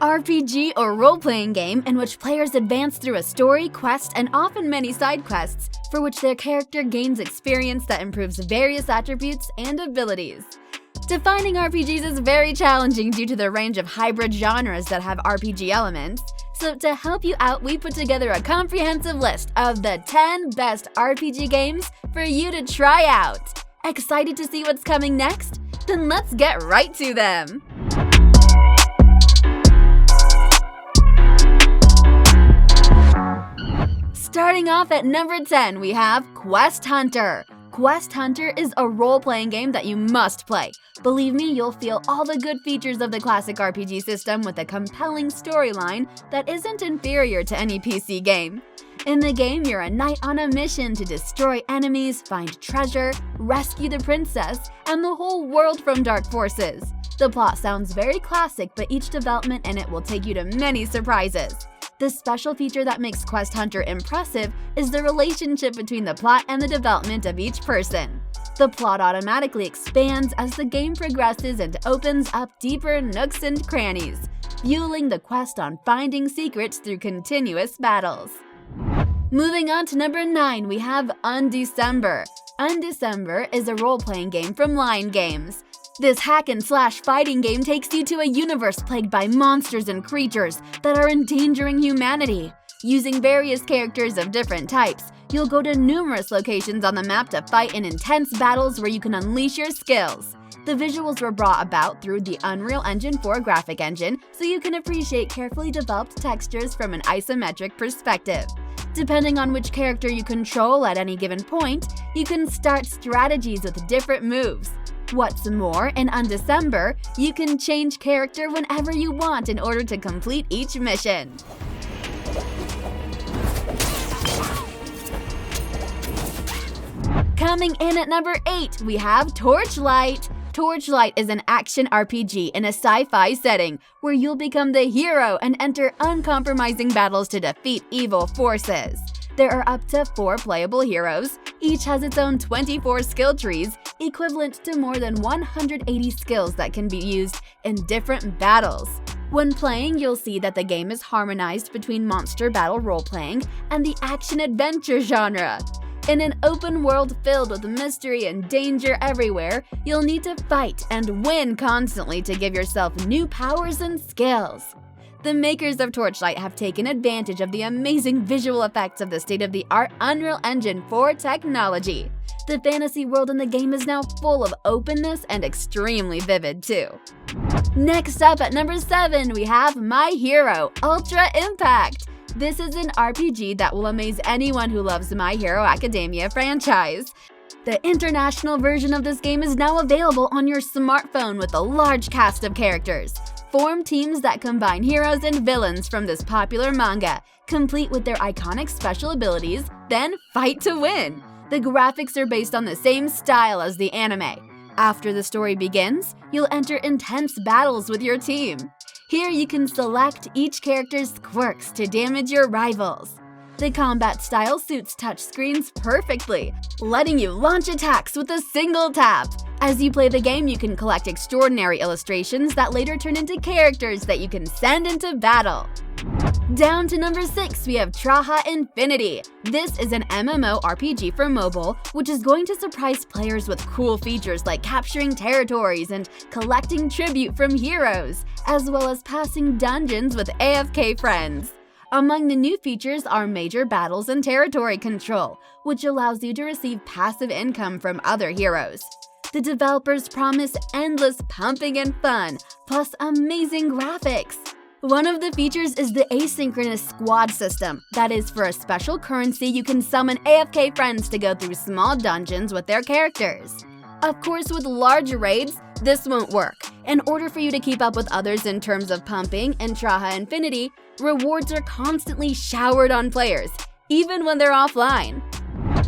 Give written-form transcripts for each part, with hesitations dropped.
RPG or role-playing game in which players advance through a story, quest, and often many side quests, for which their character gains experience that improves various attributes and abilities. Defining RPGs is very challenging due to the range of hybrid genres that have RPG elements, so to help you out, we put together a comprehensive list of the 10 best RPG games for you to try out. Excited to see what's coming next? Then let's get right to them! Starting off at number 10, we have Quest Hunter. Quest Hunter is a role-playing game that you must play. Believe me, you'll feel all the good features of the classic RPG system with a compelling storyline that isn't inferior to any PC game. In the game, you're a knight on a mission to destroy enemies, find treasure, rescue the princess, and the whole world from dark forces. The plot sounds very classic, but each development in it will take you to many surprises. The special feature that makes Quest Hunter impressive is the relationship between the plot and the development of each person. The plot automatically expands as the game progresses and opens up deeper nooks and crannies, fueling the quest on finding secrets through continuous battles. Moving on to number 9, we have UNDECEMBER. UNDECEMBER is a role-playing game from Lion Games. This hack-and-slash fighting game takes you to a universe plagued by monsters and creatures that are endangering humanity. Using various characters of different types, you'll go to numerous locations on the map to fight in intense battles where you can unleash your skills. The visuals were brought about through the Unreal Engine 4 graphic engine, so you can appreciate carefully developed textures from an isometric perspective. Depending on which character you control at any given point, you can start strategies with different moves. What's more, in UNDECEMBER, you can change character whenever you want in order to complete each mission. Coming in at number 8, we have Torchlight. Torchlight is an action RPG in a sci-fi setting where you'll become the hero and enter uncompromising battles to defeat evil forces. There are up to 4 playable heroes. Each has its own 24 skill trees, equivalent to more than 180 skills that can be used in different battles. When playing, you'll see that the game is harmonized between monster battle role-playing and the action-adventure genre. In an open world filled with mystery and danger everywhere, you'll need to fight and win constantly to give yourself new powers and skills. The makers of Torchlight have taken advantage of the amazing visual effects of the state-of-the-art Unreal Engine 4 technology. The fantasy world in the game is now full of openness and extremely vivid too. Next up at number 7, we have My Hero Ultra Impact. This is an RPG that will amaze anyone who loves My Hero Academia franchise. The international version of this game is now available on your smartphone with a large cast of characters. Form teams that combine heroes and villains from this popular manga, complete with their iconic special abilities, then fight to win. The graphics are based on the same style as the anime. After the story begins, you'll enter intense battles with your team. Here you can select each character's quirks to damage your rivals. The combat style suits touchscreens perfectly, letting you launch attacks with a single tap. As you play the game, you can collect extraordinary illustrations that later turn into characters that you can send into battle. Down to number 6, we have Traha Infinity. This is an MMORPG for mobile, which is going to surprise players with cool features like capturing territories and collecting tribute from heroes, as well as passing dungeons with AFK friends. Among the new features are major battles and territory control, which allows you to receive passive income from other heroes. The developers promise endless pumping and fun, plus amazing graphics. One of the features is the asynchronous squad system. That is, for a special currency, you can summon AFK friends to go through small dungeons with their characters. Of course, with large raids, this won't work. In order for you to keep up with others in terms of pumping in Traha Infinity, rewards are constantly showered on players, even when they're offline.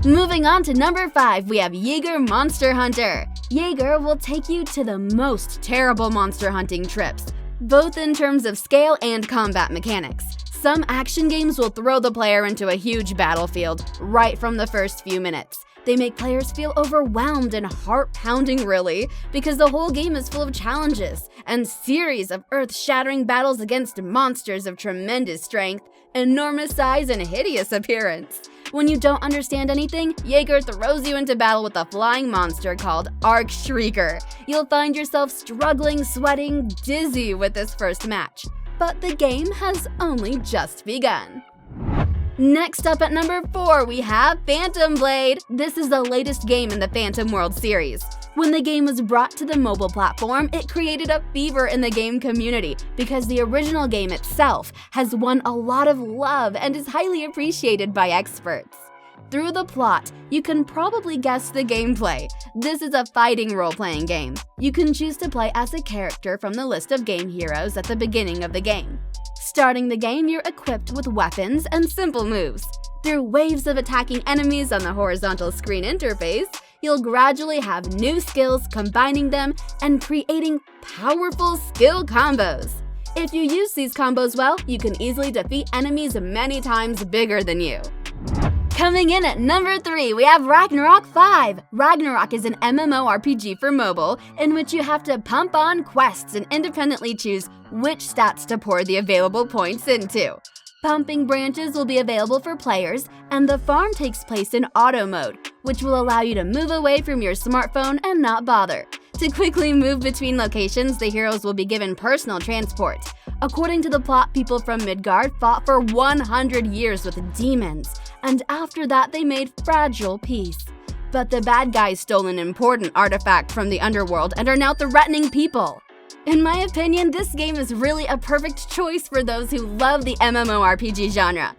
Moving on to number 5, we have Yeager Monster Hunter. Yeager will take you to the most terrible monster hunting trips, both in terms of scale and combat mechanics. Some action games will throw the player into a huge battlefield right from the first few minutes. They make players feel overwhelmed and heart-pounding, really, because the whole game is full of challenges and series of earth-shattering battles against monsters of tremendous strength, enormous size, and hideous appearance. When you don't understand anything, Yeager throws you into battle with a flying monster called Shrieker. You'll find yourself struggling, sweating, dizzy with this first match. But the game has only just begun. Next up at number 4, we have Phantom Blade. This is the latest game in the Phantom World series. When the game was brought to the mobile platform, it created a fever in the game community because the original game itself has won a lot of love and is highly appreciated by experts. Through the plot, you can probably guess the gameplay. This is a fighting role-playing game. You can choose to play as a character from the list of game heroes at the beginning of the game. Starting the game, you're equipped with weapons and simple moves. Through waves of attacking enemies on the horizontal screen interface, you'll gradually have new skills, combining them and creating powerful skill combos. If you use these combos well, you can easily defeat enemies many times bigger than you. Coming in at number 3, we have Ragnarok V. Ragnarok is an MMORPG for mobile in which you have to pump on quests and independently choose which stats to pour the available points into. Pumping branches will be available for players, and the farm takes place in auto mode, which will allow you to move away from your smartphone and not bother. To quickly move between locations, the heroes will be given personal transport. According to the plot, people from Midgard fought for 100 years with demons, and after that they made fragile peace. But the bad guys stole an important artifact from the underworld and are now threatening people. In my opinion, this game is really a perfect choice for those who love the MMORPG genre.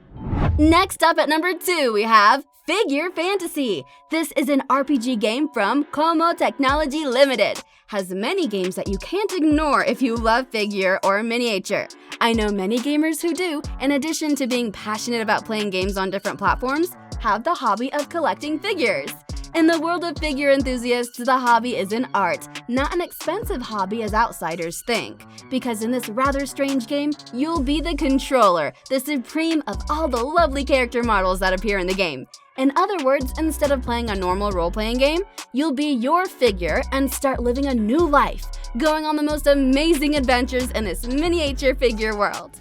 Next up at number 2, we have Figure Fantasy. This is an RPG game from Como Technology Limited. Has many games that you can't ignore if you love figure or miniature. I know many gamers who do, in addition to being passionate about playing games on different platforms, have the hobby of collecting figures. In the world of figure enthusiasts, the hobby is an art, not an expensive hobby as outsiders think. Because in this rather strange game, you'll be the controller, the supreme of all the lovely character models that appear in the game. In other words, instead of playing a normal role-playing game, you'll be your figure and start living a new life, going on the most amazing adventures in this miniature figure world.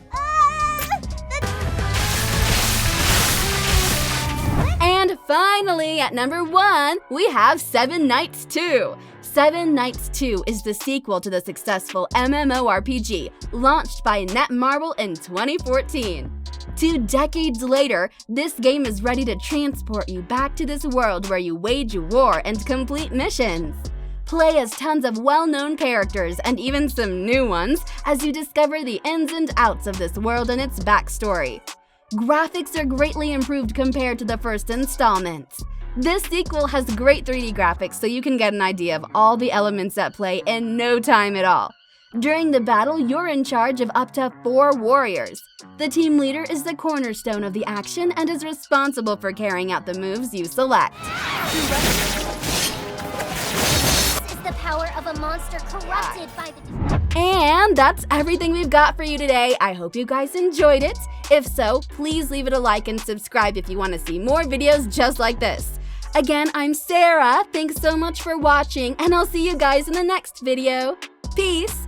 And finally, at number 1, we have Seven Knights 2. Seven Knights 2 is the sequel to the successful MMORPG launched by Netmarble in 2014. 2 decades later, this game is ready to transport you back to this world where you wage war and complete missions. Play as tons of well-known characters and even some new ones as you discover the ins and outs of this world and its backstory. Graphics are greatly improved compared to the first installments. This sequel has great 3D graphics so you can get an idea of all the elements at play in no time at all. During the battle, you're in charge of up to 4 warriors. The team leader is the cornerstone of the action and is responsible for carrying out the moves you select. This is the power of a monster corrupted by the... And that's everything we've got for you today. I hope you guys enjoyed it. If so, please leave it a like and subscribe if you want to see more videos just like this. Again, I'm Sarah. Thanks so much for watching, and I'll see you guys in the next video. Peace!